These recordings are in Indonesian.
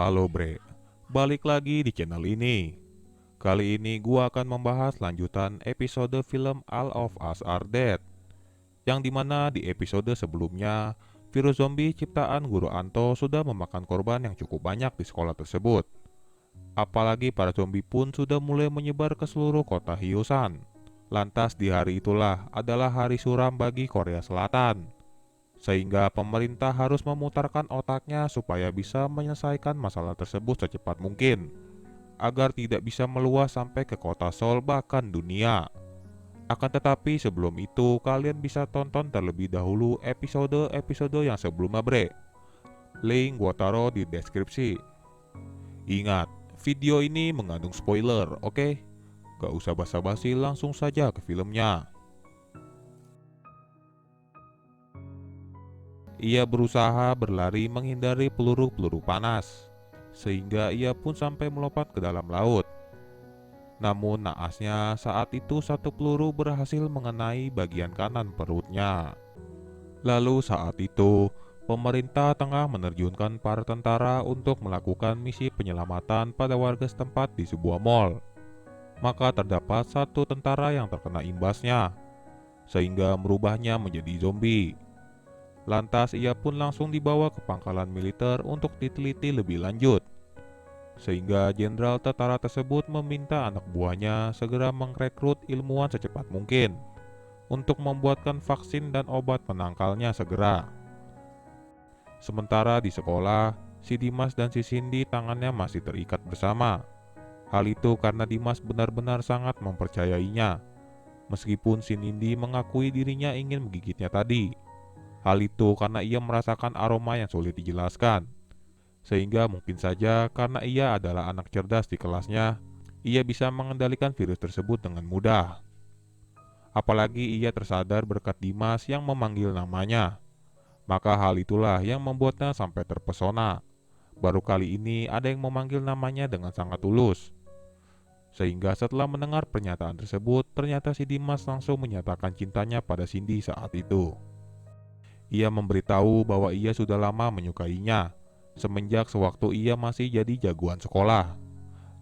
Halo bre, balik lagi di channel ini. Kali ini gua akan membahas lanjutan episode film All of Us Are Dead. Yang dimana di episode sebelumnya, virus zombie ciptaan Guru Anto sudah memakan korban yang cukup banyak di sekolah tersebut. Apalagi para zombie pun sudah mulai menyebar ke seluruh kota Hyosan. Lantas di hari itulah adalah hari suram bagi Korea Selatan. Sehingga pemerintah harus memutarkan otaknya supaya bisa menyelesaikan masalah tersebut secepat mungkin, agar tidak bisa meluas sampai ke kota Seoul bahkan dunia. Akan tetapi sebelum itu kalian bisa tonton terlebih dahulu episode-episode yang sebelumnya bre. Link gua taruh di deskripsi. Ingat, video ini mengandung spoiler, oke? Gak usah basa-basi, langsung saja ke filmnya. Ia berusaha berlari menghindari peluru-peluru panas, sehingga ia pun sampai melompat ke dalam laut. Namun naasnya saat itu satu peluru berhasil mengenai bagian kanan perutnya. Lalu saat itu, pemerintah tengah menerjunkan para tentara untuk melakukan misi penyelamatan pada warga setempat di sebuah mall. Maka terdapat satu tentara yang terkena imbasnya, sehingga merubahnya menjadi zombie. Lantas ia pun langsung dibawa ke pangkalan militer untuk diteliti lebih lanjut. Sehingga jenderal tentara tersebut meminta anak buahnya segera merekrut ilmuwan secepat mungkin untuk membuatkan vaksin dan obat penangkalnya segera. Sementara di sekolah, si Dimas dan si Cindy tangannya masih terikat bersama. Hal itu karena Dimas benar-benar sangat mempercayainya, meskipun si Nindi mengakui dirinya ingin menggigitnya tadi. Hal itu karena ia merasakan aroma yang sulit dijelaskan. Sehingga mungkin saja karena ia adalah anak cerdas di kelasnya, ia bisa mengendalikan virus tersebut dengan mudah. Apalagi ia tersadar berkat Dimas yang memanggil namanya. Maka hal itulah yang membuatnya sampai terpesona. Baru kali ini ada yang memanggil namanya dengan sangat tulus. Sehingga setelah mendengar pernyataan tersebut, ternyata si Dimas langsung menyatakan cintanya pada Cindy saat itu. Ia memberitahu bahwa ia sudah lama menyukainya, semenjak sewaktu ia masih jadi jagoan sekolah.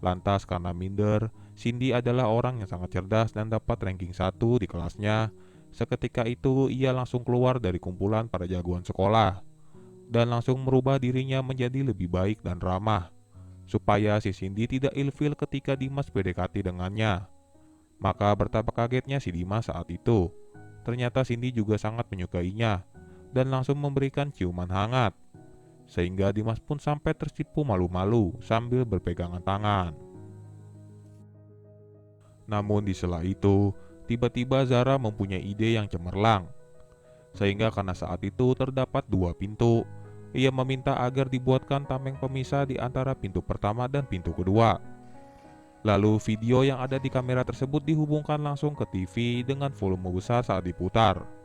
Lantas karena minder, Cindy adalah orang yang sangat cerdas dan dapat ranking 1 di kelasnya. Seketika itu ia langsung keluar dari kumpulan para jagoan sekolah, dan langsung merubah dirinya menjadi lebih baik dan ramah, supaya si Cindy tidak ilfil ketika Dimas PDKT dengannya. Maka betapa kagetnya si Dimas saat itu. Ternyata Cindy juga sangat menyukainya, dan langsung memberikan ciuman hangat, sehingga Dimas pun sampai tersipu malu-malu sambil berpegangan tangan. Namun di sela itu, tiba-tiba Zara mempunyai ide yang cemerlang, sehingga karena saat itu terdapat dua pintu, ia meminta agar dibuatkan tameng pemisah di antara pintu pertama dan pintu kedua. Lalu video yang ada di kamera tersebut dihubungkan langsung ke TV dengan volume besar saat diputar.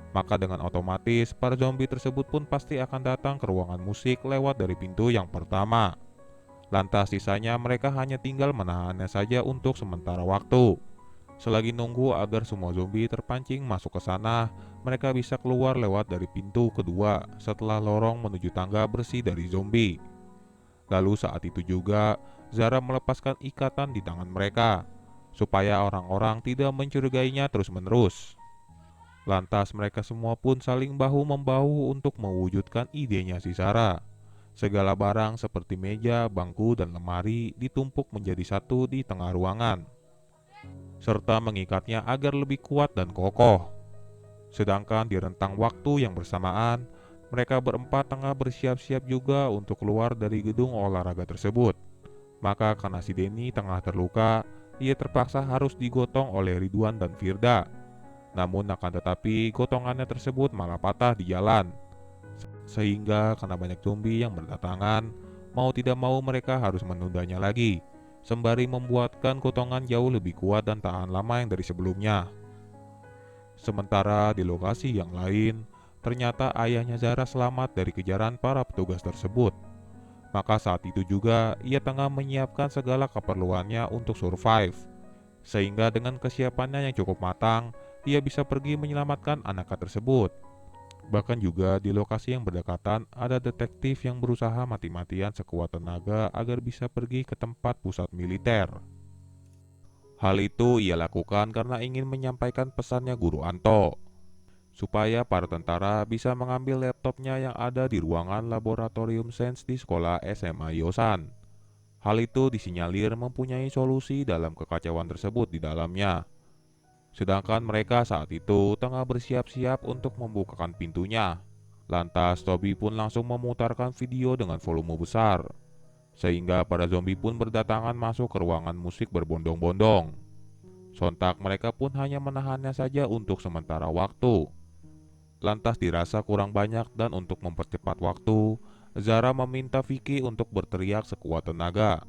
Maka dengan otomatis para zombie tersebut pun pasti akan datang ke ruangan musik lewat dari pintu yang pertama. Lantas sisanya mereka hanya tinggal menahannya saja untuk sementara waktu. Selagi nunggu agar semua zombie terpancing masuk ke sana, mereka bisa keluar lewat dari pintu kedua setelah lorong menuju tangga bersih dari zombie. Lalu saat itu juga Zara melepaskan ikatan di tangan mereka, supaya orang-orang tidak mencurigainya terus-menerus. Lantas mereka semua pun saling bahu-membahu untuk mewujudkan idenya si Zara. Segala barang seperti meja, bangku, dan lemari ditumpuk menjadi satu di tengah ruangan, serta mengikatnya agar lebih kuat dan kokoh. Sedangkan di rentang waktu yang bersamaan, mereka berempat tengah bersiap-siap juga untuk keluar dari gedung olahraga tersebut. Maka karena si Denny tengah terluka, ia terpaksa harus digotong oleh Ridwan dan Firda. Namun akan tetapi gotongannya tersebut malah patah di jalan. Sehingga karena banyak zombie yang berdatangan, mau tidak mau mereka harus menundanya lagi, sembari membuatkan gotongan jauh lebih kuat dan tahan lama yang dari sebelumnya. Sementara di lokasi yang lain, ternyata ayahnya Zara selamat dari kejaran para petugas tersebut. Maka saat itu juga ia tengah menyiapkan segala keperluannya untuk survive. Sehingga dengan kesiapannya yang cukup matang, ia bisa pergi menyelamatkan anaknya tersebut. Bahkan juga di lokasi yang berdekatan ada detektif yang berusaha mati-matian sekuat tenaga agar bisa pergi ke tempat pusat militer. Hal itu ia lakukan karena ingin menyampaikan pesannya Guru Anto, supaya para tentara bisa mengambil laptopnya yang ada di ruangan laboratorium sains di sekolah SMA Yosan. Hal itu disinyalir mempunyai solusi dalam kekacauan tersebut di dalamnya. Sedangkan mereka saat itu tengah bersiap-siap untuk membukakan pintunya. Lantas Toby pun langsung memutarkan video dengan volume besar, sehingga para zombie pun berdatangan masuk ke ruangan musik berbondong-bondong. Sontak mereka pun hanya menahannya saja untuk sementara waktu. Lantas dirasa kurang banyak dan untuk mempercepat waktu, Zara meminta Vicky untuk berteriak sekuat tenaga.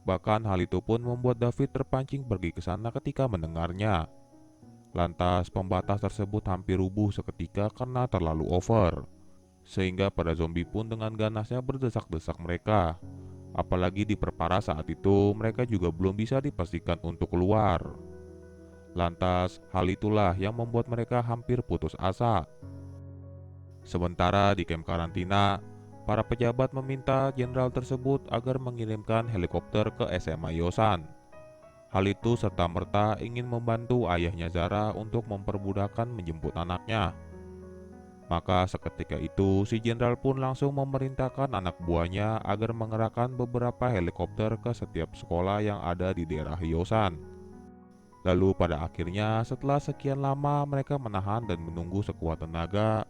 Bahkan hal itu pun membuat David terpancing pergi ke sana ketika mendengarnya. Lantas pembatas tersebut hampir rubuh seketika karena terlalu over, sehingga para zombie pun dengan ganasnya berdesak-desak mereka. Apalagi diperparah saat itu mereka juga belum bisa dipastikan untuk keluar. Lantas hal itulah yang membuat mereka hampir putus asa. Sementara di kamp karantina, para pejabat meminta jenderal tersebut agar mengirimkan helikopter ke SMA Yosan. Hal itu serta-merta ingin membantu ayahnya Zara untuk mempermudahkan menjemput anaknya. Maka seketika itu si jenderal pun langsung memerintahkan anak buahnya agar mengerahkan beberapa helikopter ke setiap sekolah yang ada di daerah Yosan. Lalu pada akhirnya setelah sekian lama mereka menahan dan menunggu sekuat tenaga,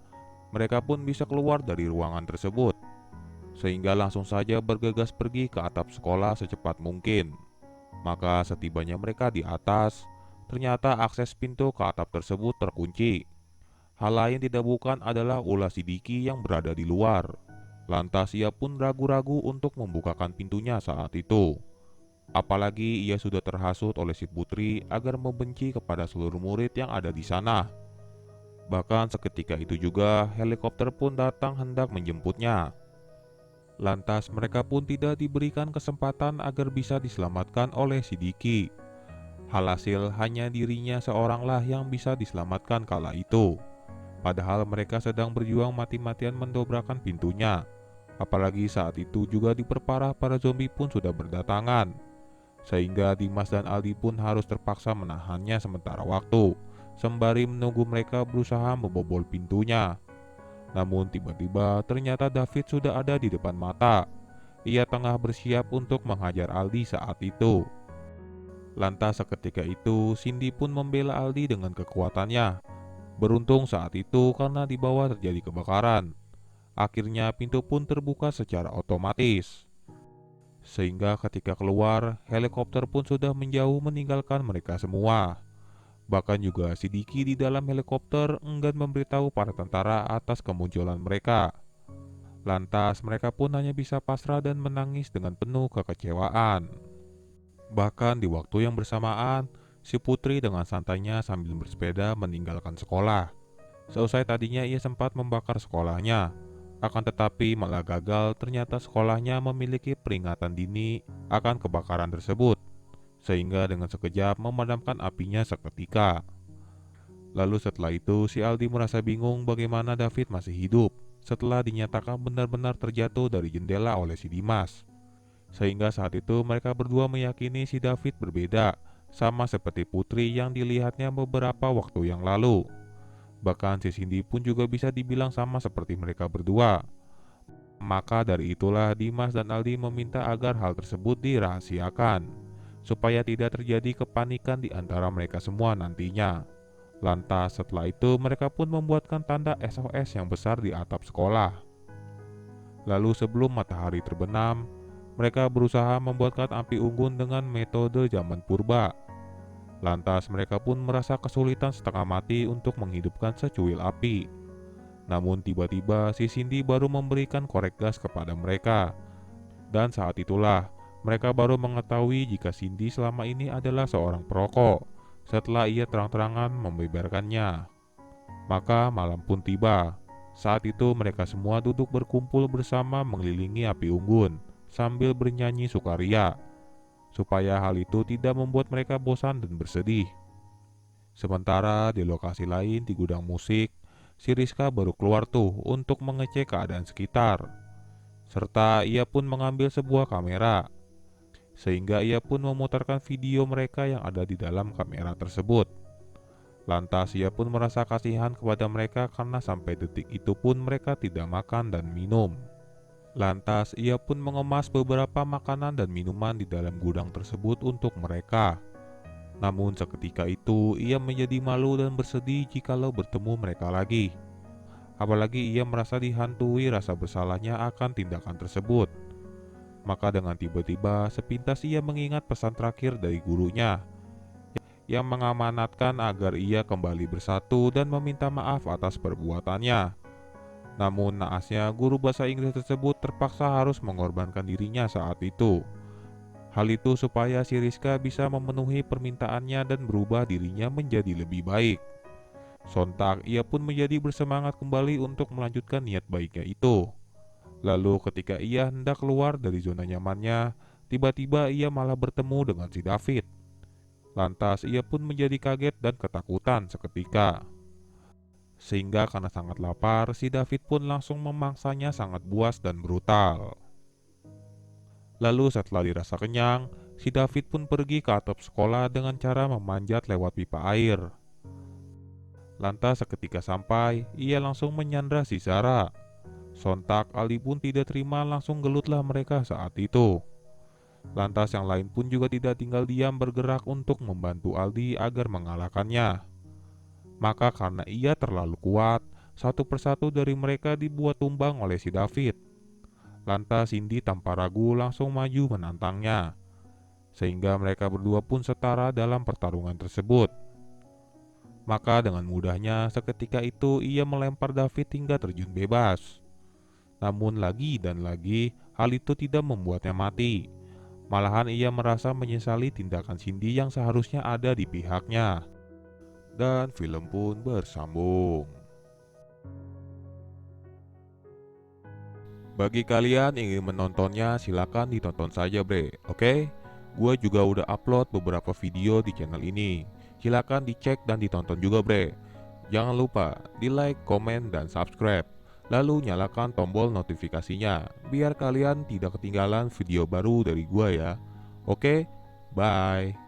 mereka pun bisa keluar dari ruangan tersebut, sehingga langsung saja bergegas pergi ke atap sekolah secepat mungkin. Maka setibanya mereka di atas, ternyata akses pintu ke atap tersebut terkunci. Hal lain tidak bukan adalah ulah si Diki yang berada di luar. Lantas ia pun ragu-ragu untuk membukakan pintunya saat itu. Apalagi ia sudah terhasut oleh si Putri agar membenci kepada seluruh murid yang ada di sana. Bahkan seketika itu juga helikopter pun datang hendak menjemputnya. Lantas mereka pun tidak diberikan kesempatan agar bisa diselamatkan oleh si Diki. Alhasil hanya dirinya seoranglah yang bisa diselamatkan kala itu. Padahal mereka sedang berjuang mati-matian mendobrakkan pintunya. Apalagi saat itu juga diperparah para zombie pun sudah berdatangan. Sehingga Dimas dan Aldi pun harus terpaksa menahannya sementara waktu, sembari menunggu mereka berusaha membobol pintunya. Namun tiba-tiba ternyata David sudah ada di depan mata. Ia tengah bersiap untuk menghajar Aldi saat itu. Lantas seketika itu Cindy pun membela Aldi dengan kekuatannya. Beruntung saat itu karena di bawah terjadi kebakaran. Akhirnya pintu pun terbuka secara otomatis. Sehingga ketika keluar, helikopter pun sudah menjauh meninggalkan mereka semua. Bahkan juga si Diki di dalam helikopter enggan memberitahu para tentara atas kemunculan mereka. Lantas mereka pun hanya bisa pasrah dan menangis dengan penuh kekecewaan. Bahkan di waktu yang bersamaan, si Putri dengan santainya sambil bersepeda meninggalkan sekolah. Seusai tadinya ia sempat membakar sekolahnya, akan tetapi malah gagal. Ternyata sekolahnya memiliki peringatan dini akan kebakaran tersebut, sehingga dengan sekejap memadamkan apinya seketika. Lalu setelah itu si Aldi merasa bingung bagaimana David masih hidup setelah dinyatakan benar-benar terjatuh dari jendela oleh si Dimas. Sehingga saat itu mereka berdua meyakini si David berbeda, sama seperti Putri yang dilihatnya beberapa waktu yang lalu. Bahkan si Cindy pun juga bisa dibilang sama seperti mereka berdua. Maka dari itulah Dimas dan Aldi meminta agar hal tersebut dirahasiakan, supaya tidak terjadi kepanikan di antara mereka semua nantinya. Lantas setelah itu mereka pun membuatkan tanda SOS yang besar di atap sekolah. Lalu sebelum matahari terbenam, mereka berusaha membuatkan api unggun dengan metode zaman purba. Lantas mereka pun merasa kesulitan setengah mati untuk menghidupkan secuil api. Namun tiba-tiba si Cindy baru memberikan korek gas kepada mereka. Dan saat itulah mereka baru mengetahui jika Cindy selama ini adalah seorang perokok, setelah ia terang-terangan membeberkannya. Maka malam pun tiba. Saat itu mereka semua duduk berkumpul bersama mengelilingi api unggun sambil bernyanyi sukaria, supaya hal itu tidak membuat mereka bosan dan bersedih. Sementara di lokasi lain di gudang musik, si Rizka baru keluar tuh untuk mengecek keadaan sekitar. Serta ia pun mengambil sebuah kamera, sehingga ia pun memutarkan video mereka yang ada di dalam kamera tersebut. Lantas ia pun merasa kasihan kepada mereka karena sampai detik itu pun mereka tidak makan dan minum. Lantas ia pun mengemas beberapa makanan dan minuman di dalam gudang tersebut untuk mereka. Namun seketika itu ia menjadi malu dan bersedih jikalau bertemu mereka lagi. Apalagi ia merasa dihantui rasa bersalahnya akan tindakan tersebut. Maka dengan tiba-tiba sepintas ia mengingat pesan terakhir dari gurunya yang mengamanatkan agar ia kembali bersatu dan meminta maaf atas perbuatannya. Namun naasnya guru bahasa Inggris tersebut terpaksa harus mengorbankan dirinya saat itu. Hal itu supaya si Rizka bisa memenuhi permintaannya dan berubah dirinya menjadi lebih baik. Sontak ia pun menjadi bersemangat kembali untuk melanjutkan niat baiknya itu. Lalu ketika ia hendak keluar dari zona nyamannya, tiba-tiba ia malah bertemu dengan si David. Lantas ia pun menjadi kaget dan ketakutan seketika. Sehingga karena sangat lapar, si David pun langsung memangsanya sangat buas dan brutal. Lalu setelah dirasa kenyang, si David pun pergi ke atap sekolah dengan cara memanjat lewat pipa air. Lantas seketika sampai, ia langsung menyandra si Zara. Sontak Aldi pun tidak terima, langsung gelutlah mereka saat itu. Lantas yang lain pun juga tidak tinggal diam bergerak untuk membantu Aldi agar mengalahkannya. Maka karena ia terlalu kuat, satu persatu dari mereka dibuat tumbang oleh si David. Lantas Cindy tanpa ragu langsung maju menantangnya, sehingga mereka berdua pun setara dalam pertarungan tersebut. Maka dengan mudahnya seketika itu ia melempar David hingga terjun bebas. Namun lagi dan lagi hal itu tidak membuatnya mati. Malahan ia merasa menyesali tindakan Cindy yang seharusnya ada di pihaknya. Dan film pun bersambung. Bagi kalian yang ingin menontonnya silakan ditonton saja bre, oke? Gue juga udah upload beberapa video di channel ini. Silakan dicek dan ditonton juga bre. Jangan lupa di like, komen, dan subscribe. Lalu nyalakan tombol notifikasinya biar kalian tidak ketinggalan video baru dari gue ya. Oke, bye.